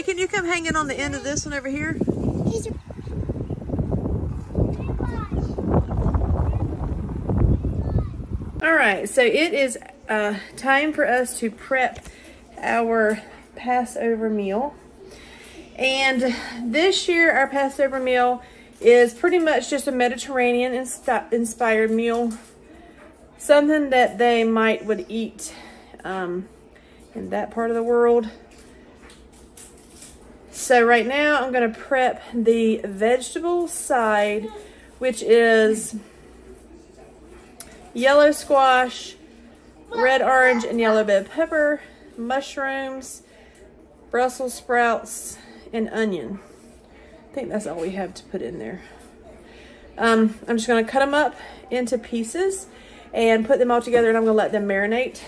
Hey, can you come hang in on the end of this one over here? All right, so it is time for us to prep our Passover meal. And this year, our Passover meal is pretty much just a Mediterranean inspired meal. Something that they would eat in that part of the world. So right now, I'm gonna prep the vegetable side, which is yellow squash, red, orange, and yellow bell pepper, mushrooms, Brussels sprouts, and onion. I think that's all we have to put in there. I'm just gonna cut them up into pieces and put them all together, and I'm gonna let them marinate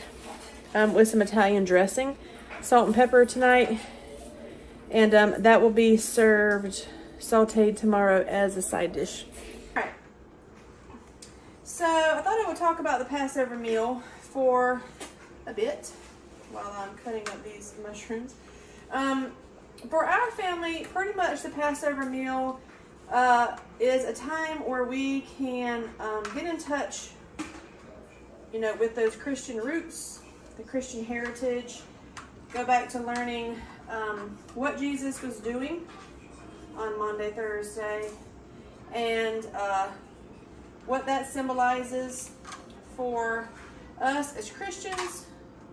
with some Italian dressing, salt and pepper tonight. And that will be served sauteed tomorrow as a side dish. All right. So I thought I would talk about the Passover meal for a bit while I'm cutting up these mushrooms. For our family, pretty much the Passover meal is a time where we can get in touch, you know, with those Christian roots, the Christian heritage, go back to learning what Jesus was doing on Maundy, Thursday, and what that symbolizes for us as Christians.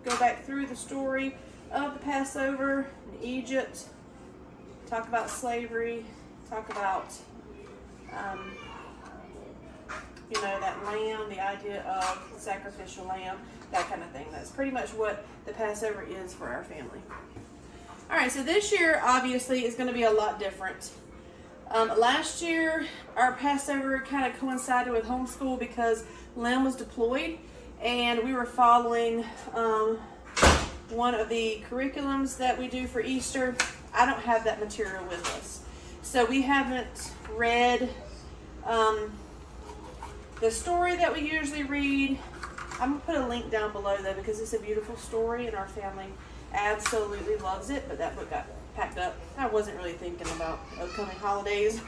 Go back through the story of the Passover in Egypt, talk about slavery, talk about you know, that lamb, the idea of sacrificial lamb, that kind of thing. That's pretty much what the Passover is for our family. All right, so this year, obviously, is going to be a lot different. Last year, our Passover kind of coincided with homeschool because Len was deployed, and we were following one of the curriculums that we do for Easter. I don't have that material with us. So we haven't read the story that we usually read. I'm going to put a link down below, though, because it's a beautiful story, and our family absolutely loves it, but that book got packed up. I wasn't really thinking about upcoming holidays.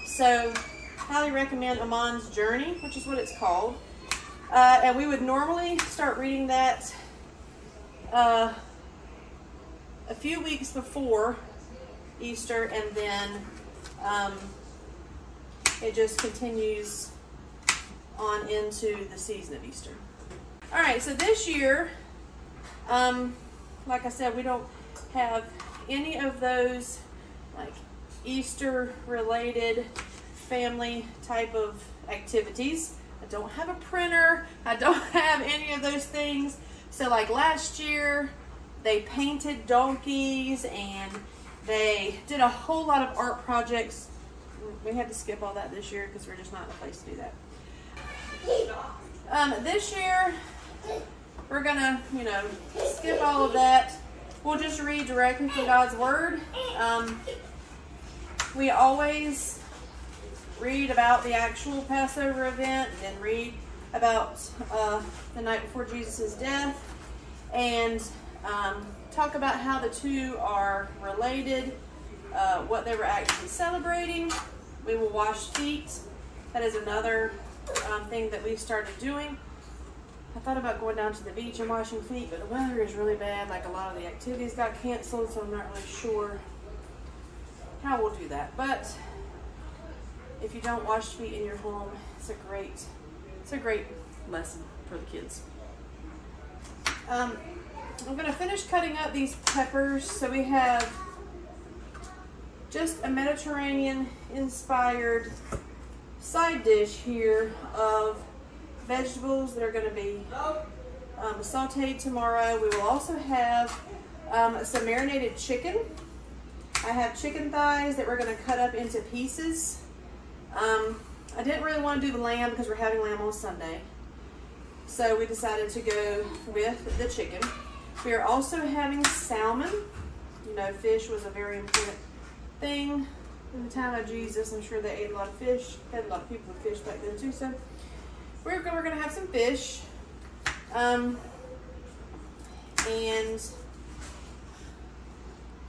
So, highly recommend Amon's Journey, which is what it's called. And we would normally start reading that a few weeks before Easter, and then it just continues on into the season of Easter. All right, so this year, like I said, we don't have any of those like Easter-related family type of activities. I don't have a printer. I don't have any of those things. So like last year, they painted donkeys and they did a whole lot of art projects. We had to skip all that this year because we're just not in a place to do that. This year, we're gonna, you know, skip all of that. We'll just read directly from God's Word. We always read about the actual Passover event, and then read about the night before Jesus' death, and talk about how the two are related, what they were actually celebrating. We will wash feet. That is another thing that we started doing. I thought about going down to the beach and washing feet, but the weather is really bad. Like, a lot of the activities got canceled, so I'm not really sure how we'll do that. But if you don't wash feet in your home, it's a great lesson for the kids. I'm going to finish cutting up these peppers. So we have just a Mediterranean inspired side dish here of vegetables that are going to be sauteed tomorrow. We will also have some marinated chicken. I have chicken thighs that we're going to cut up into pieces. I didn't really want to do the lamb because we're having lamb on Sunday, so we decided to go with the chicken. We are also having salmon. You know, fish was a very important thing in the time of Jesus. I'm sure they ate a lot of fish. Had a lot of people with fish back then too. So we're going to have some fish. And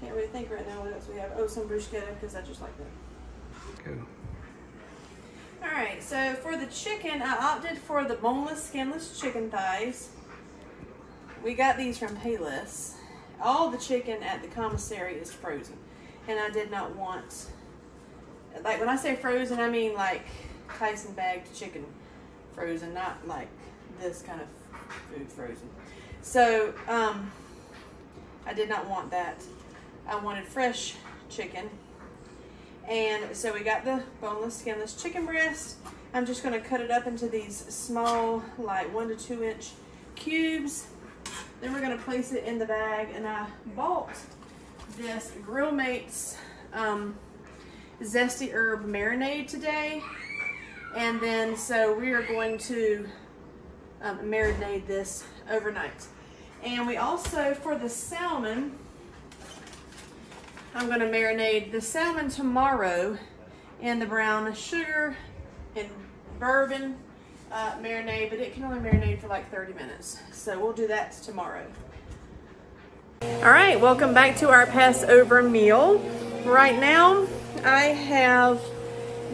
Can't really think right now what else we have. Oh, some bruschetta, because I just like that. Go. Alright, so for the chicken, I opted for the boneless, skinless chicken thighs. We got these from Payless. All the chicken at the commissary is frozen. And I did not want, like when I say frozen, I mean like Tyson bagged chicken frozen, not like this kind of food frozen. So, I did not want that. I wanted fresh chicken. And so we got the boneless, skinless chicken breast. I'm just gonna cut it up into these small, like 1 to 2 inch cubes. Then we're gonna place it in the bag, and I bought this Grill Mates zesty herb marinade today. And then so we are going to marinate this overnight. And we also, for the salmon, I'm gonna marinate the salmon tomorrow in the brown sugar and bourbon marinade, but it can only marinate for like 30 minutes. So we'll do that tomorrow. All right, welcome back to our Passover meal. Right now, I have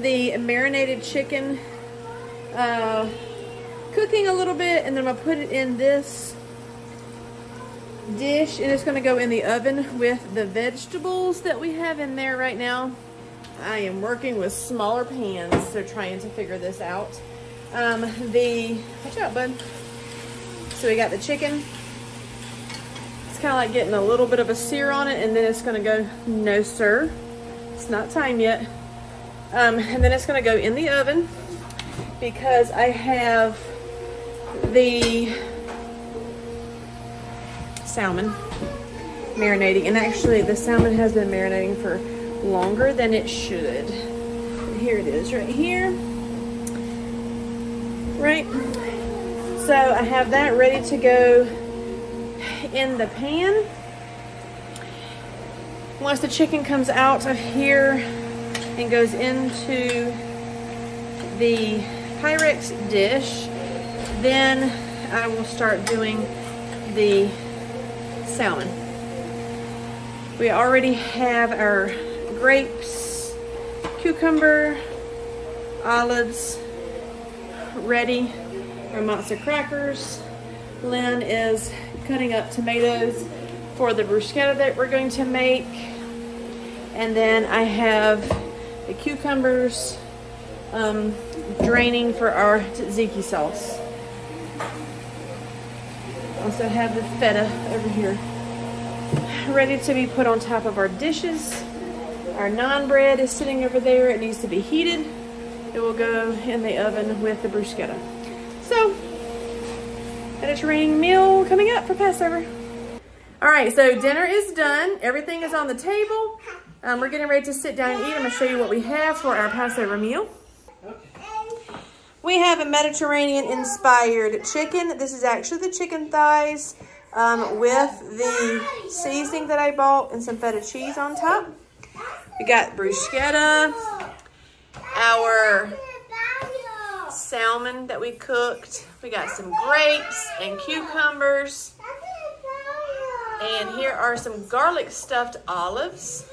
the marinated chicken cooking a little bit, and then I'm gonna put it in this dish, and it's gonna go in the oven with the vegetables that we have in there right now. I am working with smaller pans, so trying to figure this out. Watch out, bud. So we got the chicken. It's kind of like getting a little bit of a sear on it, and then it's gonna go, no sir, it's not time yet. And then it's gonna go in the oven because I have the salmon marinating, and actually the salmon has been marinating for longer than it should. Here it is right here. Right, so I have that ready to go in the pan. Once the chicken comes out of here and goes into the Pyrex dish, then I will start doing the salmon. We already have our grapes, cucumber, olives ready, our matzo crackers. Len is cutting up tomatoes for the bruschetta that we're going to make. And then I have the cucumbers draining for our tzatziki sauce. Also have the feta over here ready to be put on top of our dishes. Our naan bread is sitting over there. It needs to be heated. It will go in the oven with the bruschetta. So, Mediterranean meal coming up for Passover. All right, so dinner is done. Everything is on the table. We're getting ready to sit down and eat. I'm gonna show you what we have for our Passover meal. We have a Mediterranean-inspired chicken. This is actually the chicken thighs with the seasoning that I bought and some feta cheese on top. We got bruschetta, our salmon that we cooked. We got some grapes and cucumbers. And here are some garlic stuffed olives.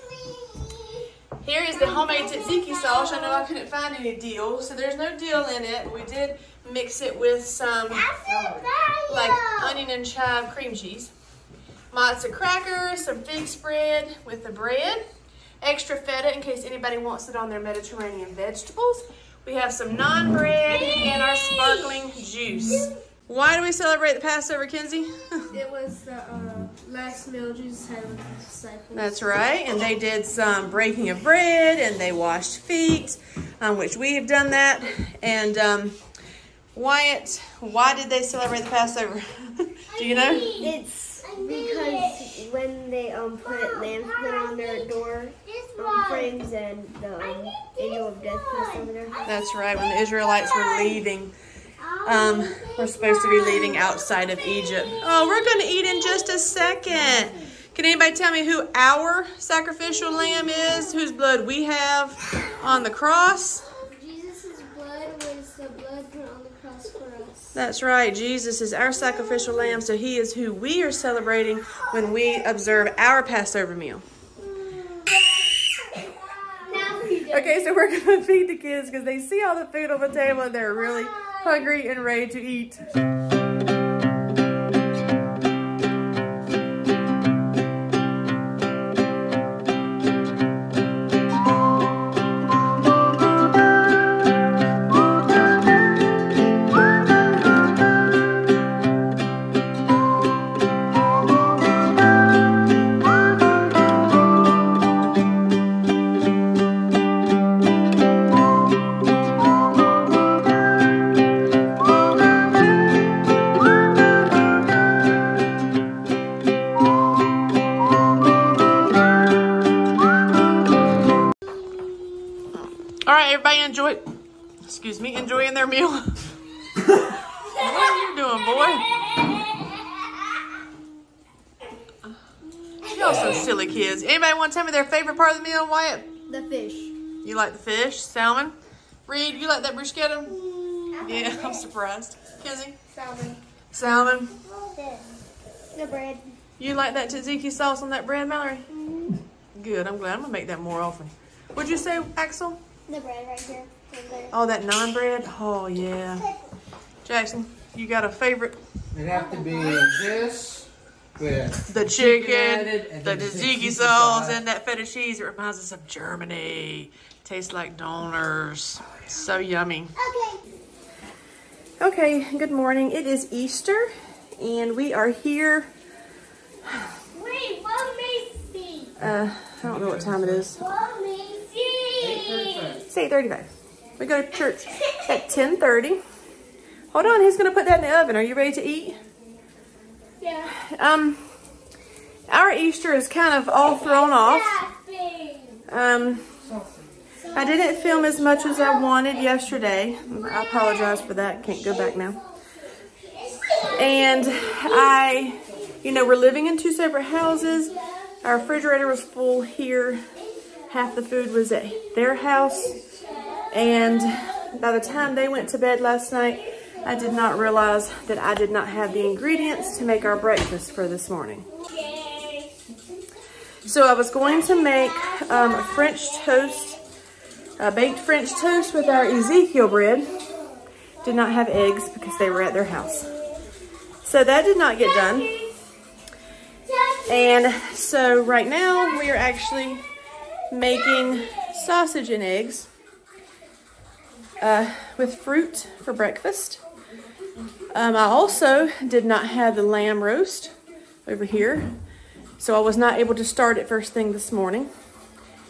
Here is the homemade tzatziki sauce. I know I couldn't find any deal, so there's no deal in it. We did mix it with some like onion and chive cream cheese. Matzo crackers, some fig spread with the bread. Extra feta in case anybody wants it on their Mediterranean vegetables. We have some naan bread and our sparkling juice. Why do we celebrate the Passover, Kinsey? It was the last meal Jesus had with his disciples. That's right, and they did some breaking of bread and they washed feet, which we have done that. And Wyatt, why did they celebrate the Passover? Do you know? It's because when they put lamb's blood on their door frames and the angel of death passed over there. That's right, when the Israelites were leaving. We're supposed to be leaving outside of Egypt. Oh, we're going to eat in just a second. Can anybody tell me who our sacrificial lamb is? Whose blood we have on the cross? Jesus' blood was the blood put on the cross for us. That's right. Jesus is our sacrificial lamb, so he is who we are celebrating when we observe our Passover meal. Okay, so we're gonna feed the kids because they see all the food on the table and they're really hungry and ready to eat. Everybody enjoying their meal. What are you doing, boy? Y'all so silly kids. Anybody want to tell me their favorite part of the meal, Wyatt? The fish. You like the fish? Salmon? Reid, you like that bruschetta? Yeah, I'm surprised. Kizzy? Salmon. The bread. You like that tzatziki sauce on that bread, Mallory? Good, I'm glad. I'm going to make that more often. What'd you say, Axsel? The bread right here. Oh, that naan bread? Oh, yeah. Jaxton, you got a favorite? It'd have to be this with the chicken, added, the tzatziki sauce, and that feta cheese. It reminds us of Germany. Tastes like donors. So yummy. Okay, good morning. It is Easter, and we are here. Wait, let me see. I don't know what time it is. Let me see. It's 8:35. We go to church at 10:30. Hold on, he's gonna put that in the oven. Are you ready to eat? Yeah. Our Easter is kind of all thrown off. I didn't film as much as I wanted yesterday. I apologize for that. Can't go back now. And we're living in two separate houses. Our refrigerator was full here. Half the food was at their house. And by the time they went to bed last night, I did not realize that I did not have the ingredients to make our breakfast for this morning. So I was going to make French toast, baked French toast with our Ezekiel bread. Did not have eggs because they were at their house. So that did not get done. And so right now we are actually making sausage and eggs with fruit for breakfast. I also did not have the lamb roast over here, so I was not able to start it first thing this morning.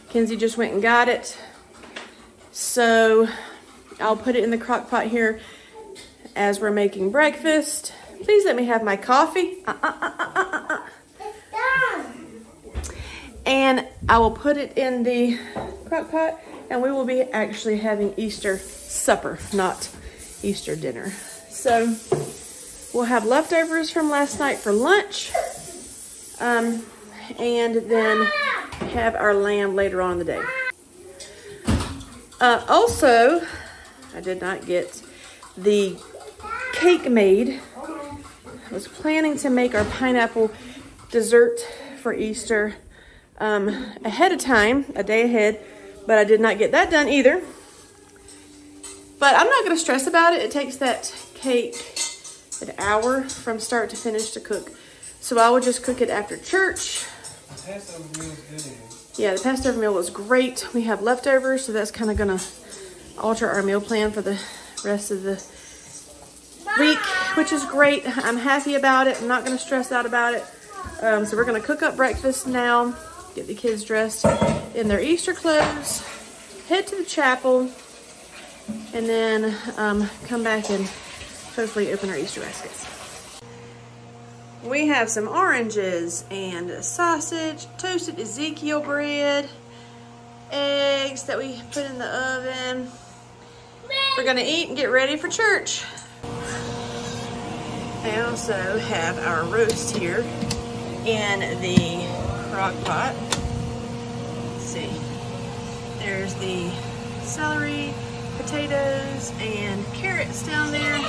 Kenzie just went and got it, so I'll put it in the crock pot here as we're making breakfast. Please let me have my coffee. And I will put it in the crock pot, and we will be actually having Easter supper, not Easter dinner. So we'll have leftovers from last night for lunch, and then have our lamb later on in the day. Also, I did not get the cake made. I was planning to make our pineapple dessert for Easter ahead of time, a day ahead, but I did not get that done either. But I'm not going to stress about it. It takes that cake an hour from start to finish to cook. So I will just cook it after church. The Passover meal is good. Yeah, the Passover meal was great. We have leftovers, so that's kind of going to alter our meal plan for the rest of the week, which is great. I'm happy about it. I'm not going to stress out about it. So we're going to cook up breakfast now, get the kids dressed in their Easter clothes, head to the chapel, and then come back and hopefully open our Easter baskets. We have some oranges and sausage, toasted Ezekiel bread, eggs that we put in the oven. We're gonna eat and get ready for church. I also have our roast here in the crock pot. Let's see. There's the celery, potatoes, and carrots down there.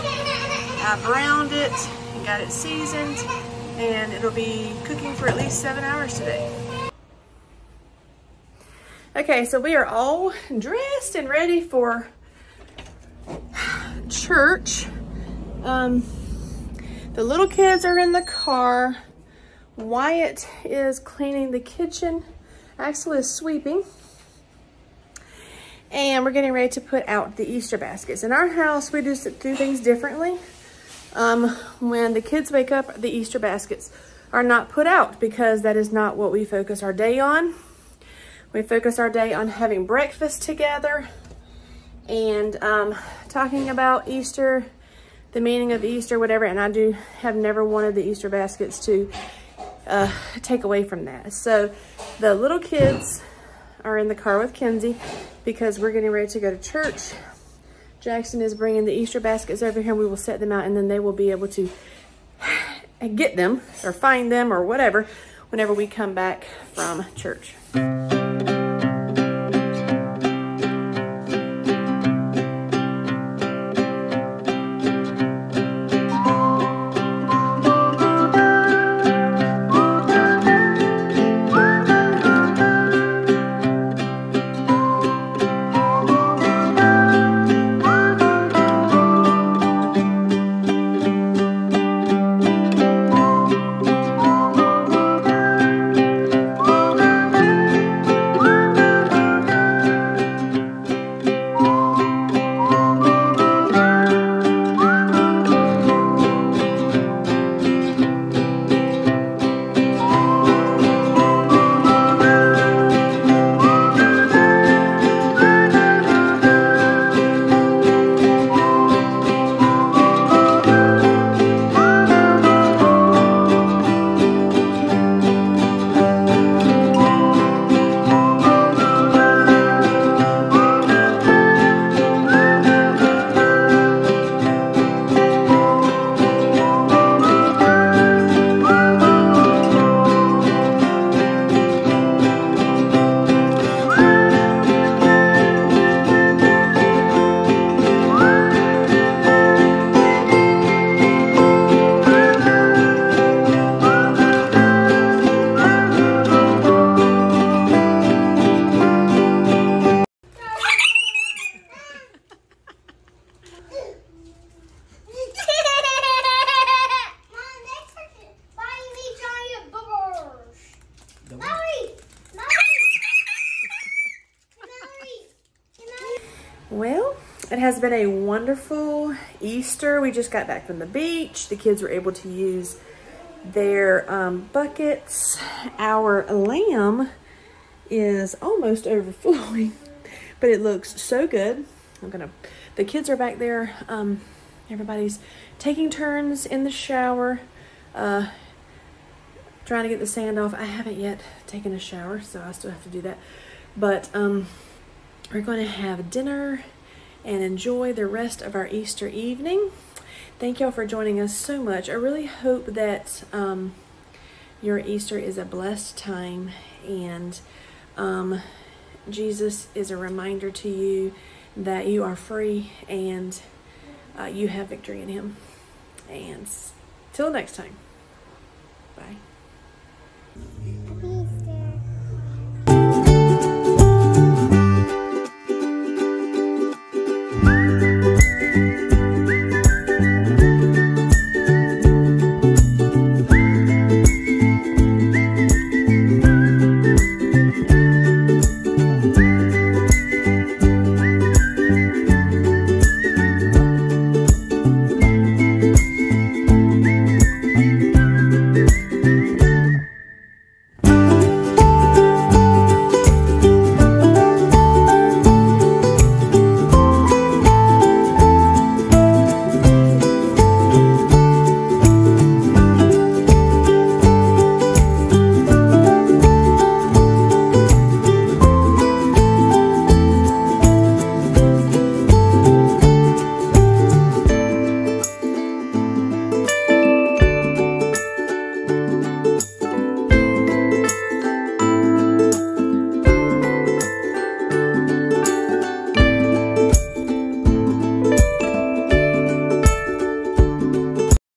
I browned it and got it seasoned, and it'll be cooking for at least 7 hours today. Okay, so we are all dressed and ready for church. The little kids are in the car. Wyatt is cleaning the kitchen. Axsel is sweeping. And we're getting ready to put out the Easter baskets. In our house, we do things differently. When the kids wake up, the Easter baskets are not put out because that is not what we focus our day on. We focus our day on having breakfast together and talking about Easter, the meaning of Easter, whatever. And I have never wanted the Easter baskets to take away from that. So the little kids are in the car with Kenzie because we're getting ready to go to church. Jaxton is bringing the Easter baskets over here and we will set them out, and then they will be able to get them or find them or whatever whenever we come back from church. Well, it has been a wonderful Easter. We just got back from the beach. The kids were able to use their buckets. Our lamb is almost overflowing, but it looks so good. The kids are back there. Everybody's taking turns in the shower, trying to get the sand off. I haven't yet taken a shower, so I still have to do that. But we're going to have dinner and enjoy the rest of our Easter evening. Thank y'all for joining us so much. I really hope that your Easter is a blessed time, and Jesus is a reminder to you that you are free and you have victory in him. And till next time, bye.